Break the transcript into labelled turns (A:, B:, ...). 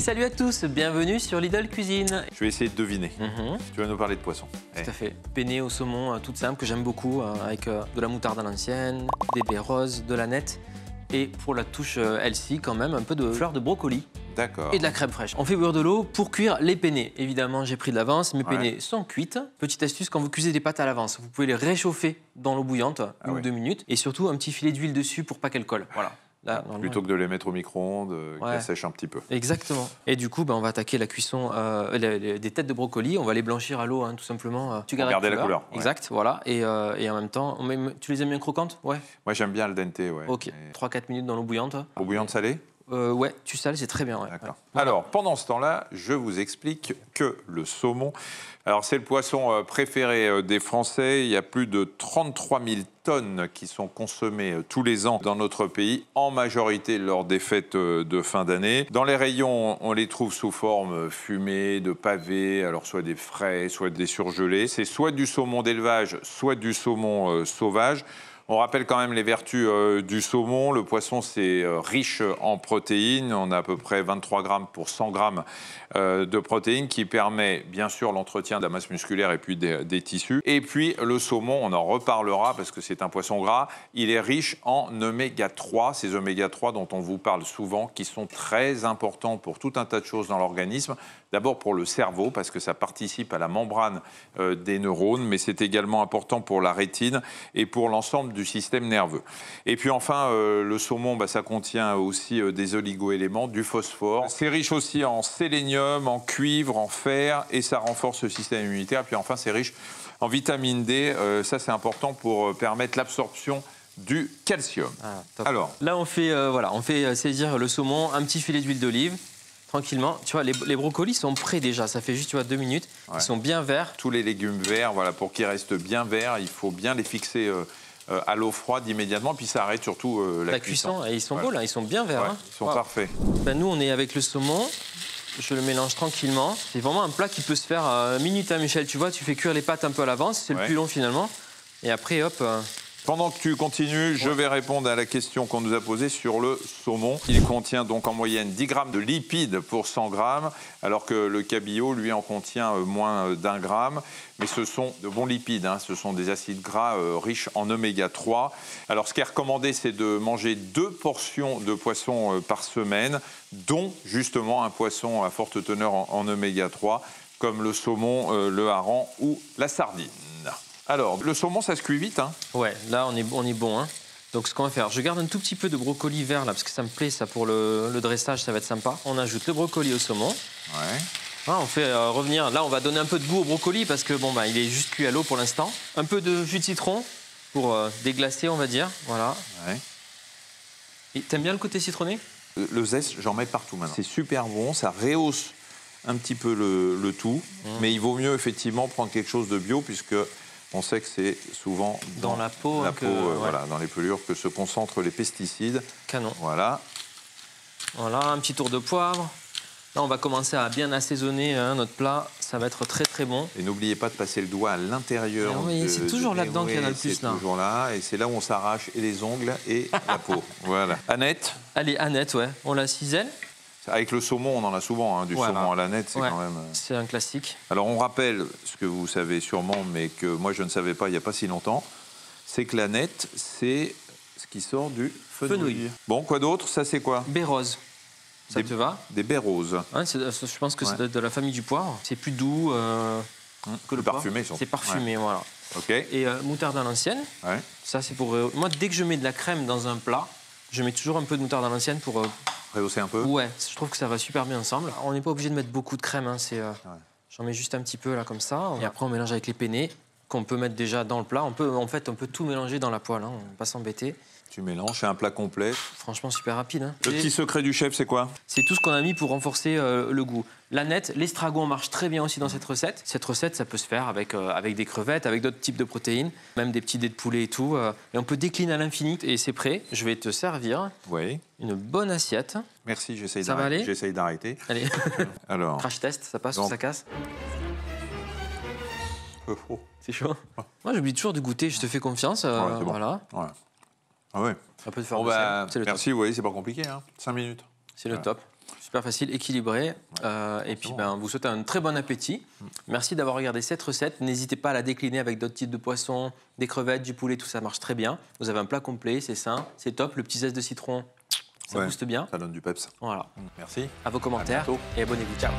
A: salut à tous, bienvenue sur Lidl Cuisine.
B: Je vais essayer de deviner. Tu vas nous parler de poisson.
A: Tout à fait. Penne au saumon, toute simple, que j'aime beaucoup, avec de la moutarde à l'ancienne, des baies roses, de l'aneth. Et pour la touche healthy, quand même, un peu de fleurs de brocoli.
B: D'accord.
A: Et de la crème fraîche. On fait bouillir de l'eau pour cuire les penne. Évidemment, j'ai pris de l'avance. Mes penne sont cuites. Petite astuce, quand vous cuisez des pâtes à l'avance, vous pouvez les réchauffer dans l'eau bouillante, 1 ou 2 minutes. Et surtout, un petit filet d'huile dessus pour pas qu'elle colle. Voilà. Là,
B: plutôt que de les mettre au micro-ondes, qu'elles sèchent un petit peu.
A: Exactement. Et du coup, on va attaquer la cuisson des têtes de brocoli. On va les blanchir à l'eau, tout simplement. Tu gardes
B: la couleur.
A: Exact, voilà. Et en même temps, tu les aimes bien croquantes? Ouais.
B: Moi, j'aime bien le dente, ouais.
A: Ok. 3-4 minutes dans l'eau bouillante.
B: Eau bouillante salée?
A: Ouais, tu sales, c'est très bien. Ouais.
B: D'accord. Alors, pendant ce temps-là, je vous explique que le saumon, alors c'est le poisson préféré des Français. Il y a plus de 33 000 tonnes qui sont consommées tous les ans dans notre pays, en majorité lors des fêtes de fin d'année. Dans les rayons, on les trouve sous forme fumée, de pavés, alors soit des frais, soit des surgelés. C'est soit du saumon d'élevage, soit du saumon sauvage. On rappelle quand même les vertus du saumon. Le poisson, c'est riche en protéines. On a à peu près 23 grammes pour 100 grammes de protéines qui permet bien sûr l'entretien de la masse musculaire et puis des tissus. Et puis le saumon, on en reparlera parce que c'est un poisson gras. Il est riche en oméga 3, ces oméga 3 dont on vous parle souvent, qui sont très importants pour tout un tas de choses dans l'organisme. D'abord pour le cerveau, parce que ça participe à la membrane des neurones, mais c'est également important pour la rétine et pour l'ensemble du système nerveux. Et puis enfin, le saumon, ça contient aussi des oligo-éléments, du phosphore. C'est riche aussi en sélénium, en cuivre, en fer, et ça renforce le système immunitaire. Puis enfin, c'est riche en vitamine D. Ça, c'est important pour permettre l'absorption du calcium. Alors,
A: là, on fait saisir le saumon, un petit filet d'huile d'olive. Tranquillement, tu vois, les brocolis sont prêts déjà, ça fait juste 2 minutes, ils sont bien verts.
B: Tous les légumes verts, voilà, pour qu'ils restent bien verts, il faut bien les fixer à l'eau froide immédiatement, puis ça arrête surtout la cuisson.
A: Et ils sont beaux là, ils sont bien verts.
B: Ils sont parfaits.
A: Nous, on est avec le saumon, je le mélange tranquillement. C'est vraiment un plat qui peut se faire minute, Michel, tu vois, tu fais cuire les pâtes un peu à l'avance, c'est le plus long finalement, et après hop...
B: Pendant que tu continues, je vais répondre à la question qu'on nous a posée sur le saumon. Il contient donc en moyenne 10 grammes de lipides pour 100 grammes, alors que le cabillaud, lui, en contient moins d'1 gramme. Mais ce sont de bons lipides, ce sont des acides gras riches en oméga 3. Alors, ce qui est recommandé, c'est de manger 2 portions de poisson par semaine, dont justement un poisson à forte teneur en oméga 3, comme le saumon, le hareng ou la sardine. Alors, le saumon, ça se cuit vite,
A: Ouais, là, on est bon, Donc, ce qu'on va faire, je garde un tout petit peu de brocoli vert, là, parce que ça me plaît, ça, pour le dressage, ça va être sympa. On ajoute le brocoli au saumon.
B: Ouais.
A: On fait revenir, là, on va donner un peu de goût au brocoli, parce que, il est juste cuit à l'eau pour l'instant. Un peu de jus de citron, pour déglacer, on va dire, voilà.
B: Ouais.
A: Et t'aimes bien le côté citronné?
B: Le zeste, j'en mets partout maintenant. C'est super bon, ça rehausse un petit peu le tout, mais il vaut mieux, effectivement, prendre quelque chose de bio, puisque... On sait que c'est souvent
A: dans la peau,
B: voilà, dans les pelures, que se concentrent les pesticides.
A: Canon.
B: Voilà.
A: Voilà, un petit tour de poivre. Là, on va commencer à bien assaisonner notre plat. Ça va être très, très bon.
B: Et n'oubliez pas de passer le doigt à l'intérieur.
A: C'est toujours là-dedans qu'il y en a le plus.
B: C'est toujours là. Et c'est là où on s'arrache et les ongles et la peau. Voilà. Aneth.
A: Allez, Aneth, ouais. On la cisèle.
B: Avec le saumon, on en a souvent, du saumon à l'aneth, c'est quand même...
A: C'est un classique.
B: Alors, on rappelle ce que vous savez sûrement, mais que moi, je ne savais pas il n'y a pas si longtemps, c'est que l'aneth, c'est ce qui sort du fenouil. Bon, quoi d'autre? Ça, c'est quoi?
A: Baies roses. Ça te va?
B: Des baies roses.
A: Je pense que c'est de la famille du poivre. C'est plus doux que le
B: parfumé, surtout.
A: C'est parfumé, voilà.
B: OK.
A: Et moutarde à l'ancienne.
B: Ouais.
A: Ça, c'est pour... moi, dès que je mets de la crème dans un plat, je mets toujours un peu de moutarde à l'ancienne pour...
B: Rehausser un peu?
A: Ouais, je trouve que ça va super bien ensemble. On n'est pas obligé de mettre beaucoup de crème, j'en mets juste un petit peu là comme ça. Et après on mélange avec les penne qu'on peut mettre déjà dans le plat. On peut tout mélanger dans la poêle, on ne va pas s'embêter.
B: Tu mélanges, c'est un plat complet.
A: Franchement super rapide.
B: Le petit secret du chef, c'est quoi?
A: C'est tout ce qu'on a mis pour renforcer le goût. L'aneth, l'estragon marche très bien aussi dans cette recette. Cette recette, ça peut se faire avec des crevettes, avec d'autres types de protéines, même des petits dés de poulet et tout. Et on peut décliner à l'infini. Et c'est prêt. Je vais te servir une bonne assiette.
B: Merci, j'essaye d'arrêter.
A: Allez.
B: Alors.
A: Crash test, ça passe ou ça casse? C'est chaud. Moi, j'oublie toujours de goûter. Je te fais confiance.
B: Bon.
A: Voilà.
B: Ah ouais.
A: Un peu de faire
B: merci, c'est pas compliqué, 5 minutes.
A: C'est le top. Super facile, équilibré. Et puis, on vous souhaite un très bon appétit. Merci d'avoir regardé cette recette. N'hésitez pas à la décliner avec d'autres types de poissons, des crevettes, du poulet, tout ça marche très bien. Vous avez un plat complet, c'est sain, c'est top. Le petit zeste de citron, ça booste bien.
B: Ça donne du peps.
A: Voilà.
B: Merci.
A: À vos commentaires
B: bientôt.
A: et abonnez-vous. Ciao.